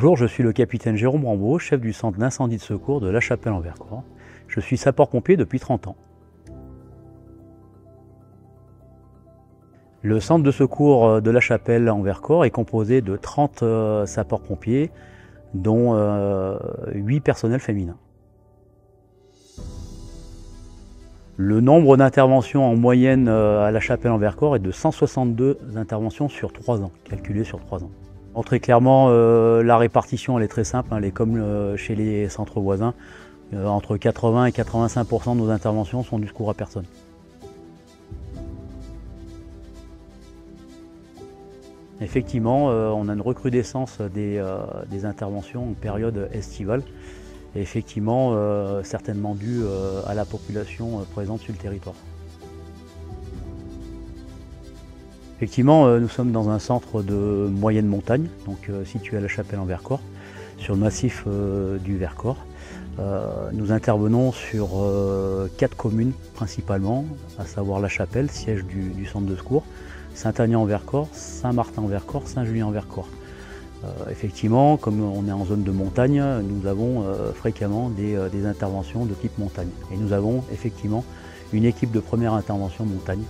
Bonjour, je suis le capitaine Jérôme Rambaud, chef du centre d'incendie de secours de La Chapelle en Vercors. Je suis sapeur-pompier depuis 30 ans. Le centre de secours de La Chapelle en Vercors est composé de 30 sapeurs-pompiers, dont 8 personnels féminins. Le nombre d'interventions en moyenne à La Chapelle en Vercors est de 162 interventions sur 3 ans, calculées sur 3 ans. Bon, très clairement, la répartition elle est très simple, elle est comme chez les centres voisins. Entre 80 et 85% de nos interventions sont du secours à personne. Effectivement, on a une recrudescence des interventions en période estivale, et effectivement certainement due à la population présente sur le territoire. Effectivement, nous sommes dans un centre de moyenne montagne, donc situé à La Chapelle en Vercors, sur le massif du Vercors. Nous intervenons sur 4 communes principalement, à savoir La Chapelle, siège du centre de secours, Saint-Agnand-en-Vercors, Saint-Martin-en-Vercors, Saint-Julien-en-Vercors. Effectivement, comme on est en zone de montagne, nous avons fréquemment des interventions de type montagne. Et nous avons effectivement une équipe de première intervention montagne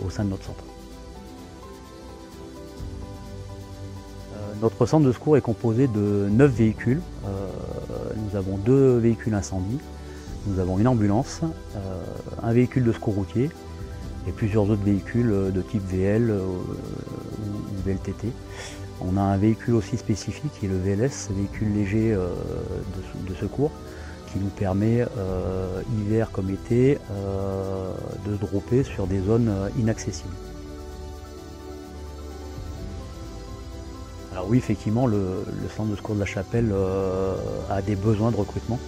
au sein de notre centre. Notre centre de secours est composé de 9 véhicules. Nous avons 2 véhicules incendie, nous avons une ambulance, un véhicule de secours routier et plusieurs autres véhicules de type VL ou VLTT. On a un véhicule aussi spécifique qui est le VLS, véhicule léger de secours, qui nous permet, hiver comme été, de dropper sur des zones inaccessibles. Alors oui, effectivement, le centre de secours de La Chapelle a des besoins de recrutement,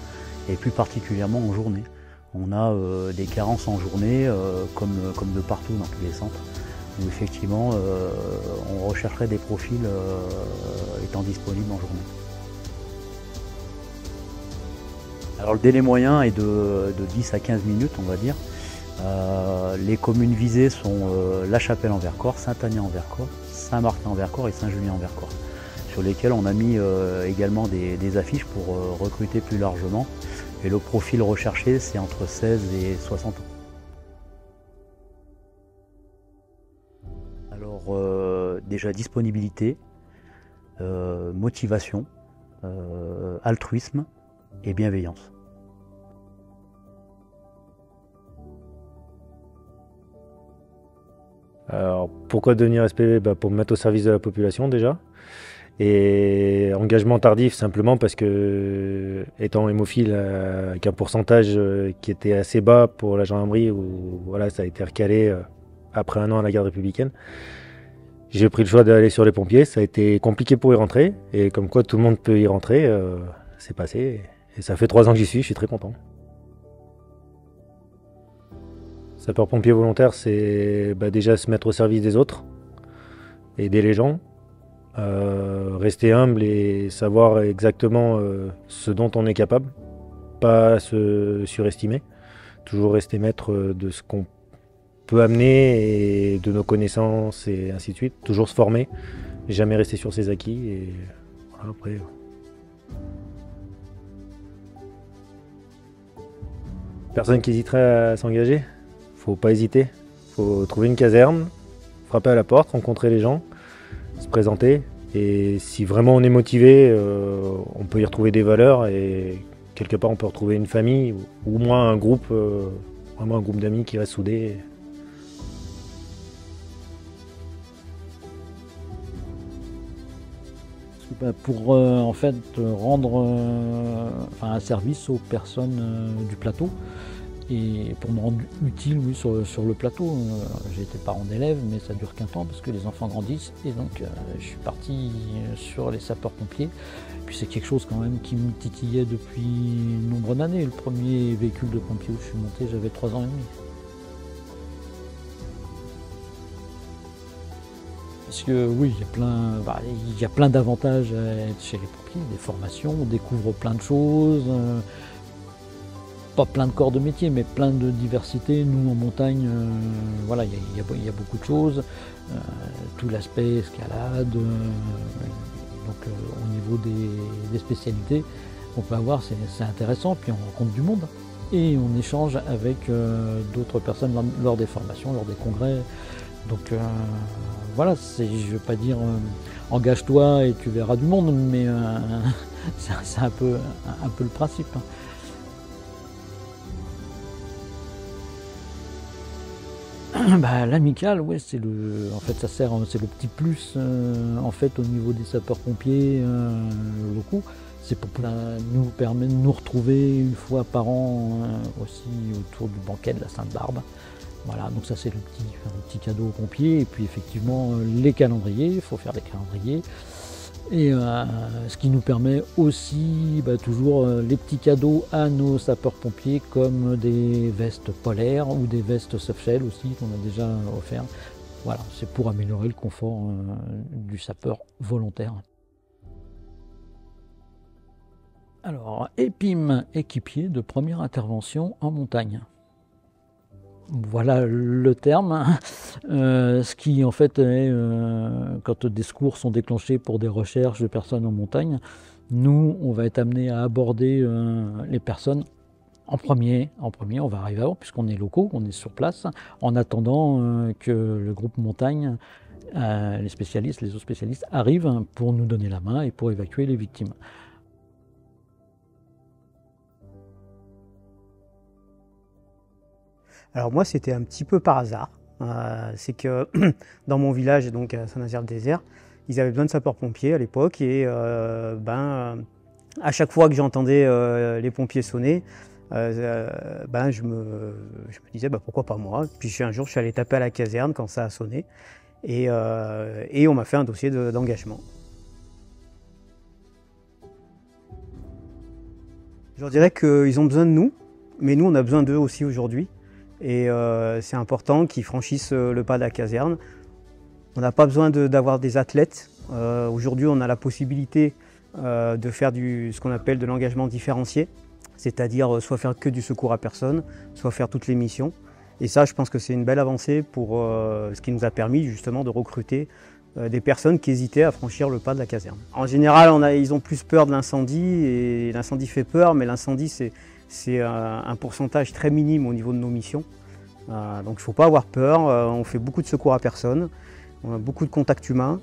et plus particulièrement en journée. On a des carences en journée, comme de partout dans tous les centres, où effectivement on rechercherait des profils étant disponibles en journée. Alors le délai moyen est de 10 à 15 minutes, on va dire. Les communes visées sont La Chapelle en Vercors, Saint-Agnand en Vercors, Saint-Martin en Vercors et Saint-Julien en Vercors, sur lesquels on a mis également des affiches pour recruter plus largement. Et le profil recherché, c'est entre 16 et 60 ans. Alors déjà disponibilité, motivation, altruisme et bienveillance. Alors, pourquoi devenir SPV? Pour me mettre au service de la population déjà. Et engagement tardif simplement parce que, étant hémophile avec un pourcentage qui était assez bas pour la gendarmerie, où voilà, ça a été recalé après 1 an à la garde républicaine, j'ai pris le choix d'aller sur les pompiers. Ça a été compliqué pour y rentrer, et comme quoi tout le monde peut y rentrer, c'est passé. Et ça fait 3 ans que j'y suis, je suis très content. Sapeur-pompier volontaire, c'est déjà se mettre au service des autres, aider les gens, rester humble et savoir exactement ce dont on est capable, pas se surestimer, toujours rester maître de ce qu'on peut amener et de nos connaissances et ainsi de suite, toujours se former, jamais rester sur ses acquis et voilà, après. Personne qui hésiterait à s'engager? Faut pas hésiter, faut trouver une caserne, frapper à la porte, rencontrer les gens, se présenter, et si vraiment on est motivé, on peut y retrouver des valeurs, et quelque part on peut retrouver une famille, ou au moins un groupe, vraiment un groupe d'amis qui reste soudé. Pour en fait rendre un service aux personnes du plateau, et pour me rendre utile, oui, sur le plateau. J'ai été parent d'élèves, mais ça dure qu'un temps parce que les enfants grandissent, et donc je suis parti sur les sapeurs-pompiers. Puis c'est quelque chose quand même qui me titillait depuis nombre d'années. Le premier véhicule de pompier où je suis monté, j'avais 3 ans et demi. Parce que oui, il y a plein d'avantages à être chez les pompiers, des formations, on découvre plein de choses. Pas plein de corps de métier, mais plein de diversité. Nous, en montagne, voilà, il y a beaucoup de choses. Tout l'aspect escalade, Donc au niveau des spécialités, on peut avoir, c'est intéressant, puis on rencontre du monde. Et on échange avec d'autres personnes lors des formations, lors des congrès. Donc voilà, je ne veux pas dire engage-toi et tu verras du monde, mais c'est un peu le principe. Bah, l'amicale, ouais, en fait, ça sert, c'est le petit plus en fait au niveau des sapeurs-pompiers locaux. C'est pour nous permettre de nous retrouver une fois par an aussi autour du banquet de la Sainte-Barbe. Voilà, donc ça c'est un petit cadeau aux pompiers. Et puis effectivement les calendriers, il faut faire des calendriers. Et ce qui nous permet aussi toujours les petits cadeaux à nos sapeurs-pompiers, comme des vestes polaires ou des vestes softshell aussi qu'on a déjà offert. Voilà, c'est pour améliorer le confort du sapeur volontaire. Alors, EPIM, équipier de première intervention en montagne. Voilà le terme. Ce qui en fait est, quand des secours sont déclenchés pour des recherches de personnes en montagne, nous on va être amené à aborder les personnes en premier, on va arriver avant puisqu'on est locaux, on est sur place, en attendant que le groupe montagne, les spécialistes, les autres spécialistes arrivent pour nous donner la main et pour évacuer les victimes. Alors moi, c'était un petit peu par hasard. C'est que dans mon village, donc à Saint-Nazaire-le-Désert, ils avaient besoin de sapeurs-pompiers à l'époque. Et à chaque fois que j'entendais les pompiers sonner, je me disais pourquoi pas moi. Puis un jour, je suis allé taper à la caserne quand ça a sonné. Et on m'a fait un dossier d'engagement. Je leur dirais qu'ils ont besoin de nous, mais nous, on a besoin d'eux aussi aujourd'hui. Et c'est important qu'ils franchissent le pas de la caserne. On n'a pas besoin d'avoir des athlètes. Aujourd'hui, on a la possibilité de faire ce qu'on appelle de l'engagement différencié, c'est-à-dire soit faire que du secours à personne, soit faire toutes les missions. Et ça, je pense que c'est une belle avancée pour ce qui nous a permis justement de recruter des personnes qui hésitaient à franchir le pas de la caserne. En général, ils ont plus peur de l'incendie, et l'incendie fait peur, mais l'incendie, c'est un pourcentage très minime au niveau de nos missions. Donc il ne faut pas avoir peur, on fait beaucoup de secours à personne, on a beaucoup de contacts humains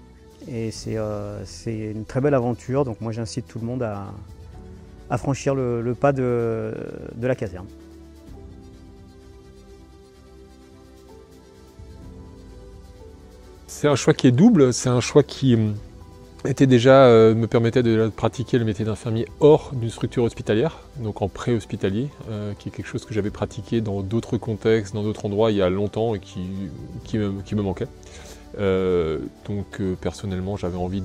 et c'est une très belle aventure. Donc moi j'incite tout le monde à franchir le pas de la caserne. C'est un choix qui est double, c'est un choix qui me permettait de pratiquer le métier d'infirmier hors d'une structure hospitalière, donc en pré-hospitalier, qui est quelque chose que j'avais pratiqué dans d'autres contextes, dans d'autres endroits il y a longtemps et qui me manquait. Personnellement j'avais envie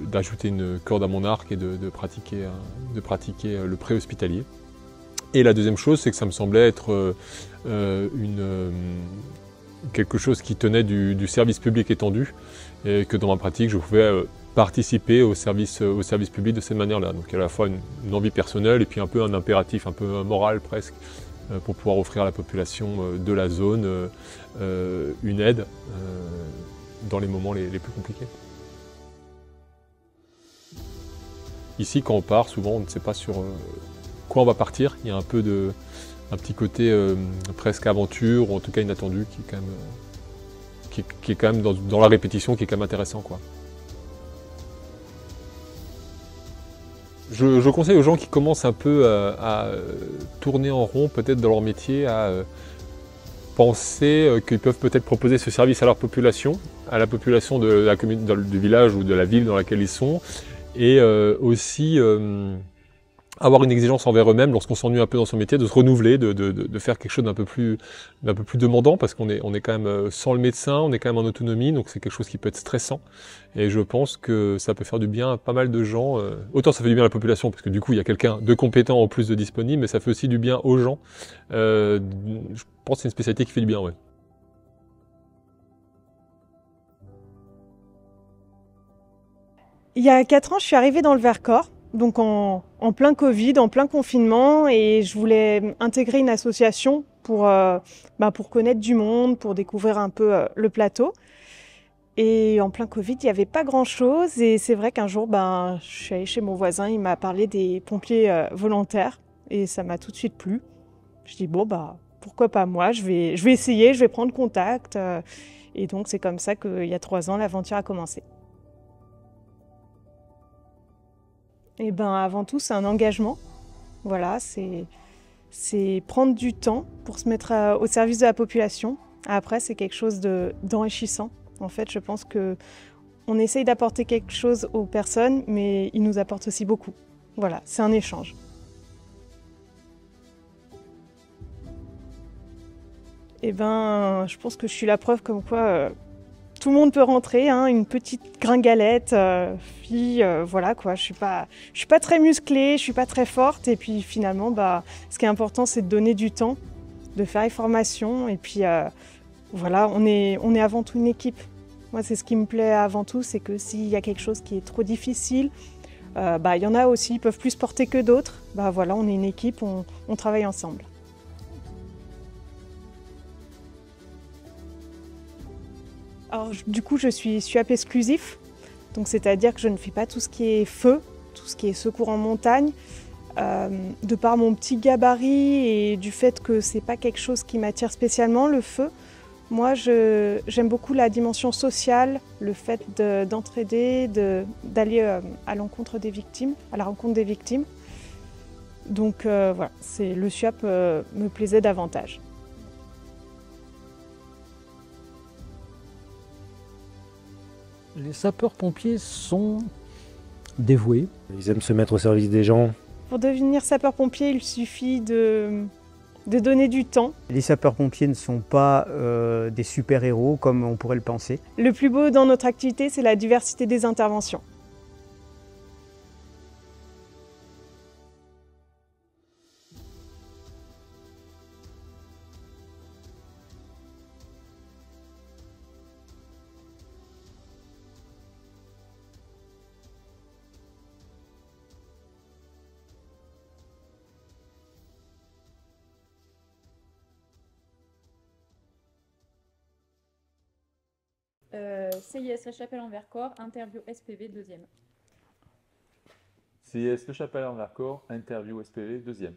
d'ajouter une corde à mon arc et de pratiquer le pré-hospitalier. Et la deuxième chose, c'est que ça me semblait être quelque chose qui tenait du service public étendu, et que dans ma pratique je pouvais participer au service public de cette manière-là. Donc à la fois une envie personnelle et puis un peu un impératif, un peu moral presque, pour pouvoir offrir à la population de la zone une aide dans les moments les plus compliqués. Ici, quand on part, souvent on ne sait pas sur quoi on va partir. Il y a un petit côté presque aventure, ou en tout cas inattendu, qui est quand même dans la répétition, qui est quand même intéressant, quoi. Je conseille aux gens qui commencent un peu à tourner en rond peut-être dans leur métier, à penser qu'ils peuvent peut-être proposer ce service à leur population, à la population de la commune, du village ou de la ville dans laquelle ils sont, et aussi avoir une exigence envers eux-mêmes lorsqu'on s'ennuie un peu dans son métier, de se renouveler, de faire quelque chose d'un peu plus demandant, parce qu'on est quand même sans le médecin, on est quand même en autonomie, donc c'est quelque chose qui peut être stressant. Et je pense que ça peut faire du bien à pas mal de gens. Autant ça fait du bien à la population, parce que du coup il y a quelqu'un de compétent en plus de disponible, mais ça fait aussi du bien aux gens. Je pense que c'est une spécialité qui fait du bien, ouais. Il y a 4 ans, je suis arrivée dans le Vercors, donc en plein Covid, en plein confinement, et je voulais intégrer une association pour connaître du monde, pour découvrir un peu le plateau. Et en plein Covid, il n'y avait pas grand-chose. Et c'est vrai qu'un jour, je suis allée chez mon voisin, il m'a parlé des pompiers volontaires. Et ça m'a tout de suite plu. Je dis, bon, pourquoi pas moi, je vais essayer, je vais prendre contact. Et donc, c'est comme ça qu'il y a 3 ans, l'aventure a commencé. Et avant tout, c'est un engagement. Voilà, c'est prendre du temps pour se mettre au service de la population. Après, c'est quelque chose d'enrichissant. En fait, je pense qu'on essaye d'apporter quelque chose aux personnes, mais ils nous apportent aussi beaucoup. Voilà, c'est un échange. Je pense que je suis la preuve comme quoi tout le monde peut rentrer, hein, une petite gringalette, fille, voilà quoi. Je suis pas très musclée, je suis pas très forte, et puis finalement, ce qui est important, c'est de donner du temps, de faire les formations, et puis voilà, on est avant tout une équipe. Moi, c'est ce qui me plaît avant tout, c'est que s'il y a quelque chose qui est trop difficile, il y en a aussi, ils peuvent plus porter que d'autres. Voilà, on est une équipe, on travaille ensemble. Alors, du coup, je suis SUAP exclusif, donc c'est-à-dire que je ne fais pas tout ce qui est feu, tout ce qui est secours en montagne. De par mon petit gabarit et du fait que c'est pas quelque chose qui m'attire spécialement, le feu, moi j'aime beaucoup la dimension sociale, le fait d'entraider, d'aller à l'encontre des victimes, à la rencontre des victimes. Donc voilà, le SUAP me plaisait davantage. Les sapeurs-pompiers sont dévoués. Ils aiment se mettre au service des gens. Pour devenir sapeur-pompier, il suffit de donner du temps. Les sapeurs-pompiers ne sont pas des super-héros comme on pourrait le penser. Le plus beau dans notre activité, c'est la diversité des interventions. CIS La Chapelle-en-Vercors, interview SPV 2e. CIS Le Chapelle-en-Vercors, interview SPV 2e.